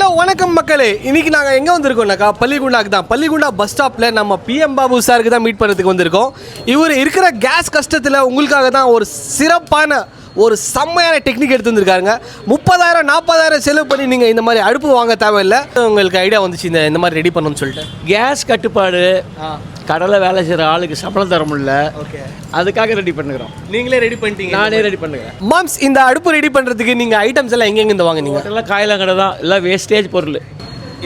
Hello வணக்கம் மக்களே. இன்னைக்கு நாங்கள் எங்கே வந்திருக்கோம்னாக்கா பள்ளிகுண்டாக்கு தான். பள்ளிகுண்டா பஸ் ஸ்டாப்பில் நம்ம பிஎம் பாபு சாருக்கு தான் மீட் பண்ணுறதுக்கு வந்திருக்கோம். இவர் இருக்கிற கேஸ் கஷ்டத்தில் உங்களுக்காக தான் ஒரு சிறப்பான ஒரு செம்மையான டெக்னிக் எடுத்து வந்திருக்காருங்க. 30,000-40,000 செலவு பண்ணி நீங்கள் இந்த மாதிரி அடுப்பு வாங்க தேவையில்லை. உங்களுக்கு ஐடியா வந்துச்சு இந்த மாதிரி ரெடி பண்ணணும்னு சொல்லிட்டு. கேஸ் கட்டுப்பாடு கடலை வேலை செய்கிற ஆளுக்கு சம்பளம் தர முடியல. ஓகே, அதுக்காக ரெடி பண்ணுறோம். நீங்களே ரெடி பண்ணிட்டீங்க? நானே ரெடி பண்ணுறேன். மாம்ஸ், இந்த அடுப்பு ரெடி பண்ணுறதுக்கு நீங்கள் ஐட்டம்ஸ் எல்லாம் எங்கெங்க வாங்குனீங்க? எல்லாம் காயிலாங்கடை தான், எல்லாம் வேஸ்டேஜ் பொருள்.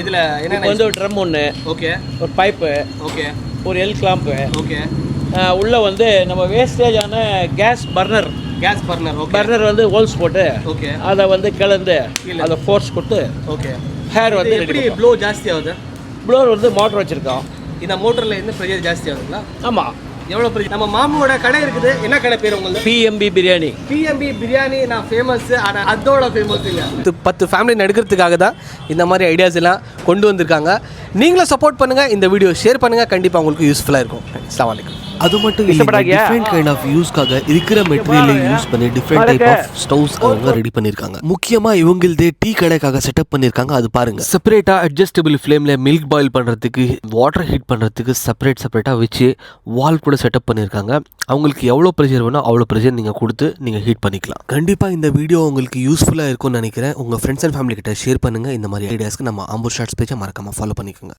இதில் என்ன வந்து ஒரு ட்ரம் ஒன்று, ஓகே, ஒரு பைப்பு, ஓகே, ஒரு எல் கிளாம்பு, ஓகே, உள்ளே வந்து நம்ம வேஸ்டேஜான கேஸ் பர்னர் பர்னர் வந்து ஹோல்ஸ் போட்டு ஓகே, அதை வந்து கிளந்து அதை ஃபோர்ஸ் கொடுத்து ஓகே, ஹேர் வந்து எப்படி ப்ளோ ஜாஸ்தி ஆகுது? ப்ளோர் வந்து மோட்டர் வச்சுருக்கோம். இந்த மோட்டரில் என்ன ப்ரெஷர் ஜாஸ்தி ஆகுதுங்களா? ஆமாம். எவ்வளோ ப்ரெஷர்? நம்ம மாமாவோட கடை இருக்குது. என்ன கடை பேர் உங்களுக்கு? பிஎம்பி பிரியாணி. பிஎம்பி பிரியாணி நான் ஃபேமஸ். ஆனால் அதோட ஃபேமஸ் இல்லை. 10 ஃபேமிலி எடுக்கிறதுக்காக தான் இந்த மாதிரி ஐடியாஸ் எல்லாம் கொண்டு வந்திருக்காங்க. நீங்களும் சப்போர்ட் பண்ணுங்கள், இந்த வீடியோ ஷேர் பண்ணுங்கள், கண்டிப்பாக உங்களுக்கு யூஸ்ஃபுல்லாக இருக்கும். அஸ்ஸலாமு அலைக்கும். அது மட்டும் இல்லை, டிஃப்ரெண்ட் கைண்ட் ஆஃப் யூஸ்க்காக இருக்கிற மெட்டீரியலை யூஸ் பண்ணி டிஃப்ரெண்ட் டைப் ஆஃப் ஸ்டவ்ஸ் அவங்க ரெடி பண்ணியிருக்காங்க. முக்கியமாக இவங்களதே டீ கடைக்காக செட்டப் பண்ணியிருக்காங்க. அது பாருங்க. செப்பரேட்டாக அட்ஜஸ்டபிள் ஃப்ளேமில் மில்க் பாயில் பண்ணுறதுக்கு, வாட்டர் ஹீட் பண்ணுறதுக்கு செப்பரேட்டாக வச்சு வால் கூட செட்டப் பண்ணியிருக்காங்க. அவங்களுக்கு எவ்வளோ ப்ரெஷர் வேணும் அவ்வளோ ப்ரெஷர் நீங்கள் கொடுத்து நீங்கள் ஹீட் பண்ணிக்கலாம். கண்டிப்பாக இந்த வீடியோ உங்களுக்கு யூஸ்ஃபுல்லாக இருக்கும்னு நினைக்கிறேன். உங்கள் ஃப்ரெண்ட்ஸ் அண்ட் ஃபேமிலி கிட்ட ஷேர் பண்ணுங்கள். இந்த மாதிரி ஐடியாஸ்க்கு நம்ம ஆம்பூர் ஷார்ட்ஸ் பேஜை மறக்காமல் ஃபாலோ பண்ணிக்கோங்க.